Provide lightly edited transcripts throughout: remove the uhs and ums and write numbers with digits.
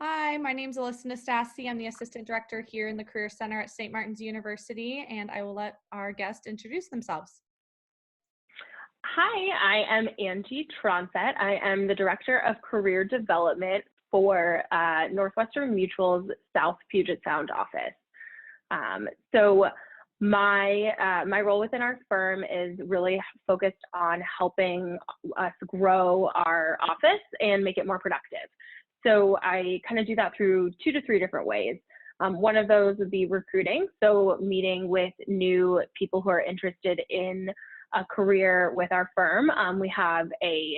Hi, my name is Alyssa Nastasi. I'm the Assistant Director here in the Career Center at St. Martin's University, and I will let our guests introduce themselves. Hi, I am Angie Tronset. I am the Director of Career Development for Northwestern Mutual's South Puget Sound office. So my role within our firm is really focused on helping us grow our office and make it more productive. So I kind of do that through 2 to 3 different ways. One of those would be recruiting, so meeting with new people who are interested in a career with our firm. We have a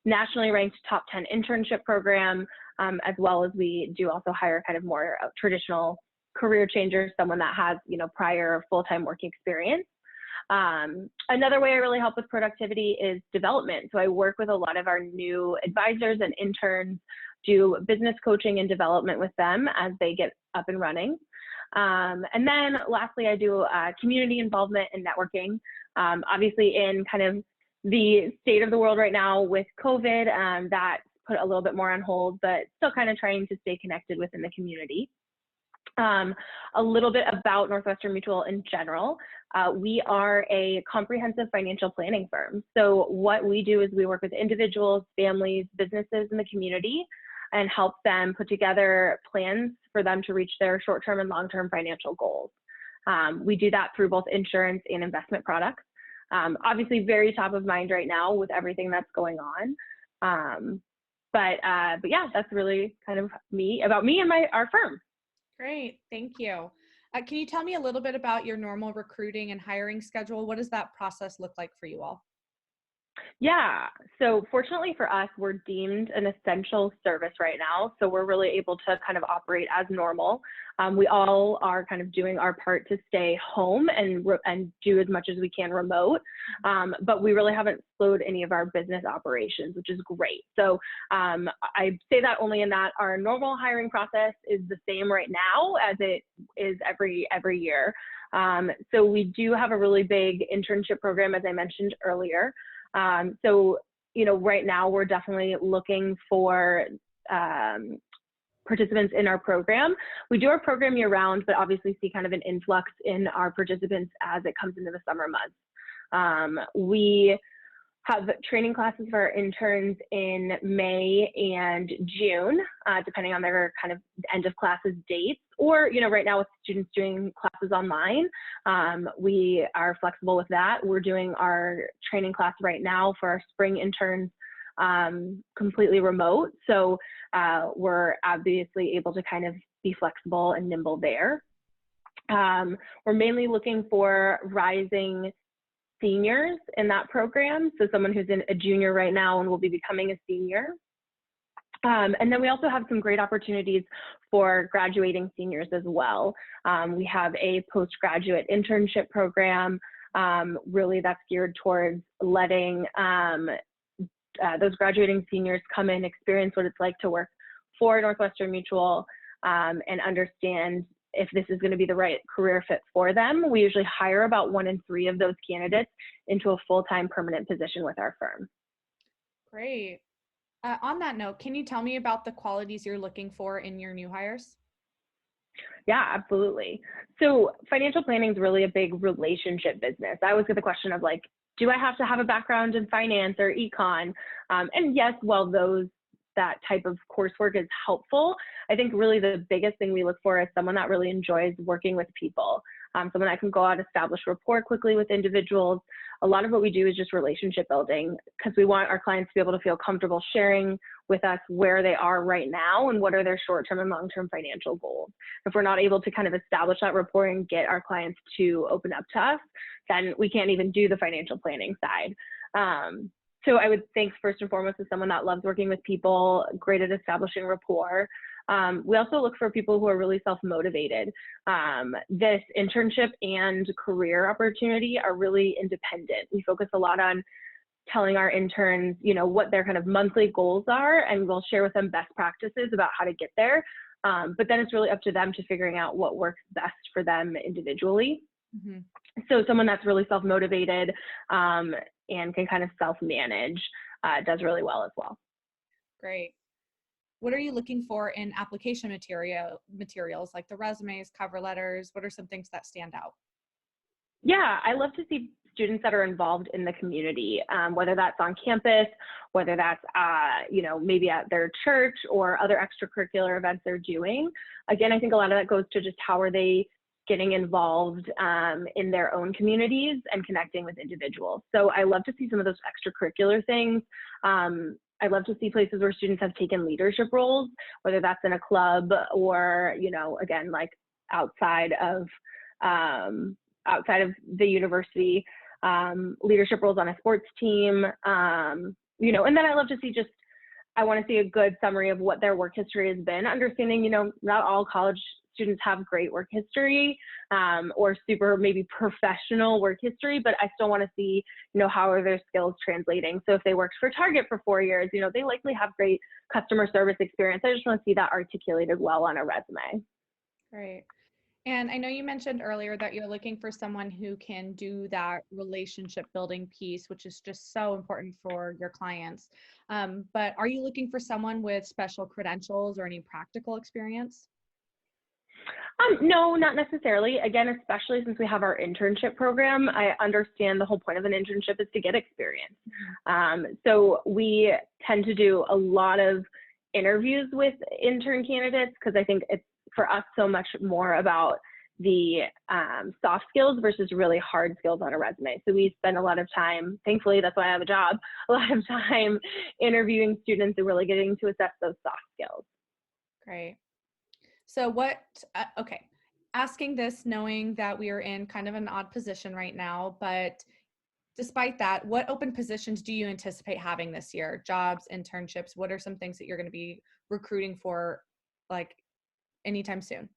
nationally ranked top 10 internship program, as well as we do also hire kind of more traditional career changers, someone that has, prior full-time work experience. Another way I really help with productivity is development. So I work with a lot of our new advisors and interns, do business coaching and development with them as they get up and running. And then lastly, I do community involvement and networking. Obviously in kind of the state of the world right now with COVID, that's put a little bit more on hold, but still kind of trying to stay connected within the community. A little bit about Northwestern Mutual in general. We are a comprehensive financial planning firm. So what we do is we work with individuals, families, businesses in the community and help them put together plans for them to reach their short-term and long-term financial goals. We do that through both insurance and investment products. Obviously very top of mind right now with everything that's going on. But yeah, that's really kind of about me and our firm. Great, thank you. Can you tell me a little bit about your normal recruiting and hiring schedule? What does that process look like for you all? Yeah, so fortunately for us, we're deemed an essential service right now. So we're really able to kind of operate as normal. We all are kind of doing our part to stay home and do as much as we can remote. But we really haven't slowed any of our business operations, which is great. So I say that only in that our normal hiring process is the same right now as it is every year. So we do have a really big internship program, as I mentioned earlier. So, right now we're definitely looking for participants in our program. We do our program year round, but obviously see kind of an influx in our participants as it comes into the summer months. We have training classes for our interns in May and June, depending on their kind of end of classes dates, or, right now with students doing classes online, we are flexible with that. We're doing our training class right now for our spring interns completely remote. So we're obviously able to kind of be flexible and nimble there. We're mainly looking for rising seniors in that program. So someone who's a junior right now and will be becoming a senior. And then we also have some great opportunities for graduating seniors as well. We have a postgraduate internship program, really that's geared towards letting those graduating seniors come in, experience what it's like to work for Northwestern Mutual, and understand if this is going to be the right career fit for them. We usually hire about 1 in 3 of those candidates into a full-time permanent position with our firm. Great. On that note, can you tell me about the qualities you're looking for in your new hires? Yeah, absolutely. So financial planning is really a big relationship business. I always get the question of like, do I have to have a background in finance or econ? And yes, while that type of coursework is helpful, I think really the biggest thing we look for is someone that really enjoys working with people, someone that can go out, establish rapport quickly with individuals. A lot of what we do is just relationship building because we want our clients to be able to feel comfortable sharing with us where they are right now and what are their short-term and long-term financial goals. If we're not able to kind of establish that rapport and get our clients to open up to us, then we can't even do the financial planning side. So I would think first and foremost is someone that loves working with people, great at establishing rapport. We also look for people who are really self-motivated. This internship and career opportunity are really independent. We focus a lot on telling our interns, what their kind of monthly goals are, and we'll share with them best practices about how to get there. But then it's really up to them to figuring out what works best for them individually. Mm-hmm. So someone that's really self-motivated and can kind of self-manage does really well as well. Great. what are you looking for in application materials like the resumes, cover letters? What are some things that stand out? Yeah, I love to see students that are involved in the community, whether that's on campus, whether that's, maybe at their church or other extracurricular events they're doing. Again, I think a lot of that goes to just how are they getting involved in their own communities and connecting with individuals. So I love to see some of those extracurricular things. I love to see places where students have taken leadership roles, whether that's in a club or, again, like outside of the university, leadership roles on a sports team, and then I love to see I want to see a good summary of what their work history has been, understanding, not all college students have great work history or super maybe professional work history, but I still want to see, how are their skills translating? So if they worked for Target for 4 years, they likely have great customer service experience. I just want to see that articulated well on a resume. Great. And I know you mentioned earlier that you're looking for someone who can do that relationship building piece, which is just so important for your clients. But are you looking for someone with special credentials or any practical experience? No, not necessarily. Again, especially since we have our internship program, I understand the whole point of an internship is to get experience. So we tend to do a lot of interviews with intern candidates because I think it's for us so much more about the soft skills versus really hard skills on a resume. So we spend a lot of time, thankfully, that's why I have a job, a lot of time interviewing students and really getting to assess those soft skills. Great. So asking this knowing that we are in kind of an odd position right now, but despite that, what open positions do you anticipate having this year? Jobs, internships, what are some things that you're going to be recruiting for like anytime soon?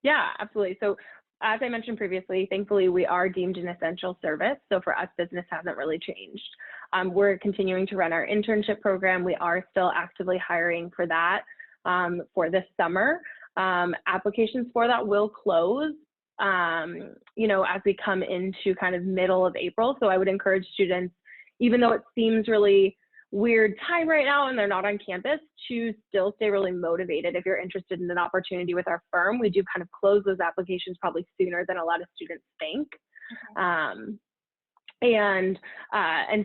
Yeah, absolutely. So as I mentioned previously, thankfully we are deemed an essential service. So for us, business hasn't really changed. We're continuing to run our internship program. We are still actively hiring for that for this summer. Applications for that will close, as we come into kind of middle of April. So I would encourage students, even though it seems really weird time right now and they're not on campus, to still stay really motivated. If you're interested in an opportunity with our firm, we do kind of close those applications probably sooner than a lot of students think. Okay. And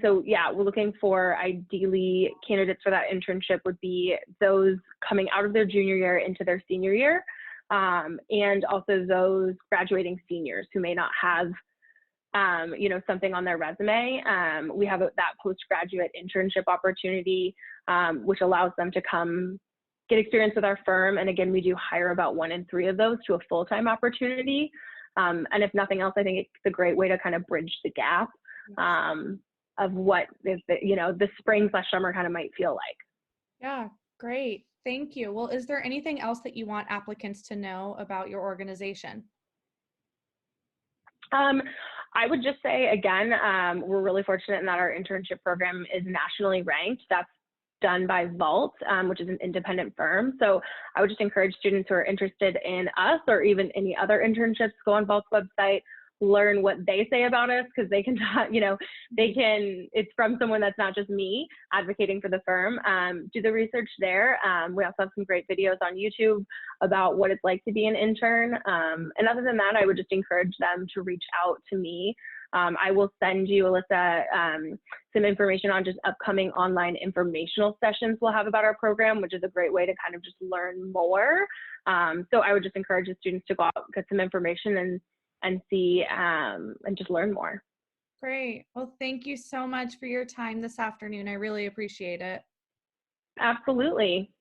so, yeah, we're looking for ideally candidates for that internship would be those coming out of their junior year into their senior year, and also those graduating seniors who may not have, something on their resume. We have that postgraduate internship opportunity, which allows them to come get experience with our firm. And again, we do hire about 1 in 3 of those to a full-time opportunity. And if nothing else, I think it's a great way to kind of bridge the gap of what is the spring/summer kind of might feel like. Yeah, great. Thank you. Well, is there anything else that you want applicants to know about your organization? I would just say, again, we're really fortunate in that our internship program is nationally ranked. That's done by Vault, which is an independent firm. So I would just encourage students who are interested in us or even any other internships, go on Vault's website, learn what they say about us, because they can, it's from someone that's not just me advocating for the firm. Do the research there. We also have some great videos on YouTube about what it's like to be an intern. And other than that, I would just encourage them to reach out to me. I will send you, Alyssa, some information on just upcoming online informational sessions we'll have about our program, which is a great way to kind of just learn more. So I would just encourage the students to go out, get some information and see and just learn more. Great. Well, thank you so much for your time this afternoon. I really appreciate it. Absolutely.